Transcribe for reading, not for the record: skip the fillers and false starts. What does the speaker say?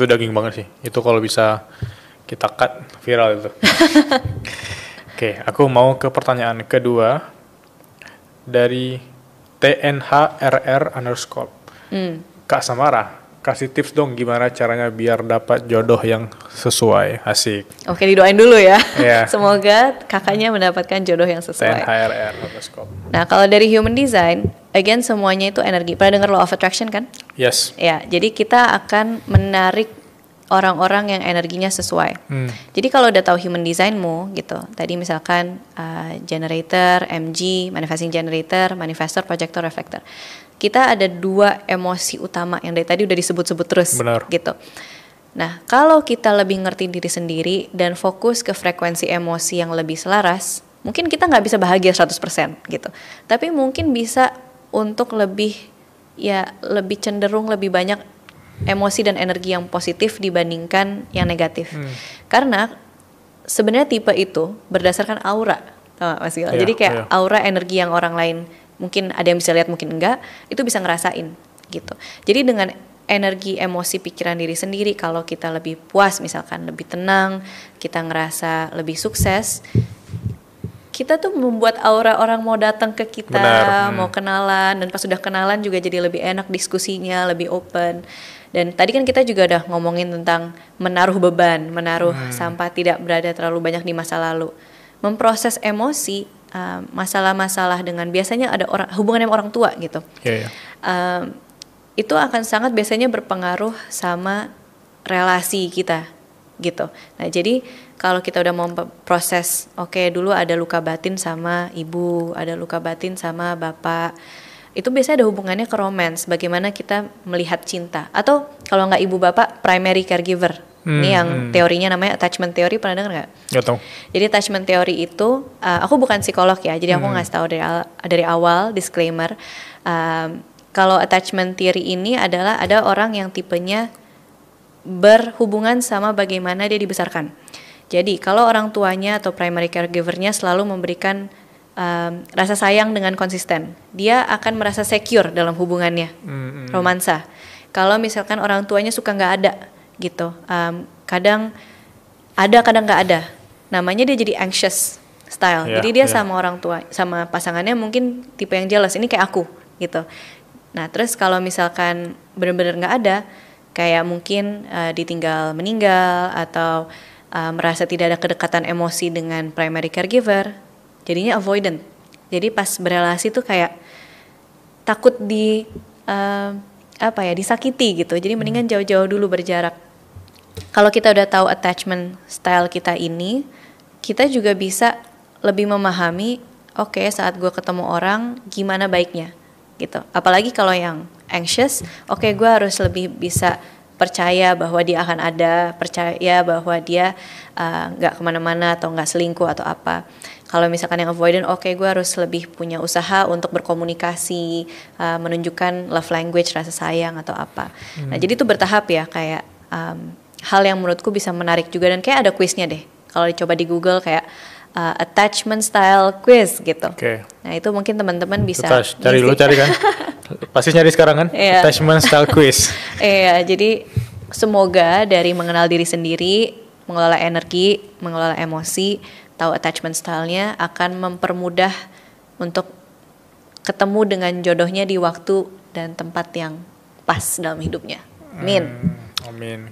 Itu daging banget sih. Itu kalau bisa kita cut viral itu. Oke, aku mau ke pertanyaan kedua dari TNHRR_. Kak Samara, kasih tips dong gimana caranya biar dapat jodoh yang sesuai. Asik. Oke, didoain dulu ya. Iya. Semoga kakaknya mendapatkan jodoh yang sesuai. TNHRR_. Nah, kalau dari human design, again semuanya itu energi. Pernah dengar law of attraction kan? Yes. Ya, jadi kita akan menarik orang-orang yang energinya sesuai. Jadi kalau udah tahu human designmu gitu, tadi misalkan generator, MG, manifesting generator, manifestor, projector, reflector. Kita ada 2 emosi utama yang dari tadi udah disebut-sebut terus. Benar. Gitu. Nah, kalau kita lebih ngerti diri sendiri dan fokus ke frekuensi emosi yang lebih selaras, mungkin kita nggak bisa bahagia 100% gitu. Tapi mungkin bisa untuk lebih cenderung lebih banyak emosi dan energi yang positif dibandingkan yang negatif. Karena sebenarnya tipe itu berdasarkan aura, tau gak Mas Gil? Jadi kayak aura energi yang orang lain mungkin ada yang bisa lihat, mungkin enggak, itu bisa ngerasain gitu. Jadi dengan energi emosi pikiran diri sendiri, kalau kita lebih puas misalkan, lebih tenang, kita ngerasa lebih sukses, kita tuh membuat aura orang mau datang ke kita, mau kenalan, dan pas sudah kenalan juga jadi lebih enak diskusinya, lebih open. Dan tadi kan kita juga udah ngomongin tentang menaruh beban, menaruh sampah, tidak berada terlalu banyak di masa lalu. Memproses emosi, masalah-masalah dengan biasanya ada hubungan dengan orang tua gitu. Itu akan sangat biasanya berpengaruh sama relasi kita gitu. Nah, jadi kalau kita udah mau proses, oke, dulu ada luka batin sama ibu, ada luka batin sama bapak, itu biasanya ada hubungannya ke romance, bagaimana kita melihat cinta. Atau kalau nggak ibu bapak, primary caregiver. Ini yang teorinya namanya attachment theory, pernah dengar nggak? Nggak tahu. Jadi attachment theory itu, aku bukan psikolog ya, jadi aku ngasih tahu dari awal, disclaimer. Kalau attachment theory ini adalah ada orang yang tipenya berhubungan sama bagaimana dia dibesarkan. Jadi kalau orang tuanya atau primary caregivernya selalu memberikan rasa sayang dengan konsisten, dia akan merasa secure dalam hubungannya, romansa. Kalau misalkan orang tuanya suka nggak ada gitu, kadang ada kadang nggak ada, namanya dia jadi anxious style. Jadi dia sama orang tua, sama pasangannya mungkin tipe yang jealous, ini kayak aku gitu. Nah terus kalau misalkan benar-benar nggak ada, kayak mungkin ditinggal meninggal atau merasa tidak ada kedekatan emosi dengan primary caregiver, jadinya avoidant. Jadi pas berelasi tuh kayak takut disakiti gitu. Jadi mendingan jauh-jauh dulu, berjarak. Kalau kita udah tahu attachment style kita ini, kita juga bisa lebih memahami, oke, saat gue ketemu orang gimana baiknya gitu. Apalagi kalau yang anxious, oke, gue harus lebih bisa percaya bahwa dia akan ada, percaya bahwa dia nggak kemana-mana atau nggak selingkuh atau apa. Kalau misalkan yang avoidant, oke, gue harus lebih punya usaha untuk berkomunikasi, menunjukkan love language, rasa sayang atau apa. Nah jadi itu bertahap ya, kayak hal yang menurutku bisa menarik juga, dan kayak ada quiznya deh. Kalau dicoba di Google kayak attachment style quiz gitu. Nah itu mungkin teman-teman bisa cari kan. Pasti nyari sekarang kan? Attachment style quiz. Iya, jadi semoga dari mengenal diri sendiri, mengelola energi, mengelola emosi, tahu attachment style-nya akan mempermudah untuk ketemu dengan jodohnya di waktu dan tempat yang pas dalam hidupnya. Amin. Amin.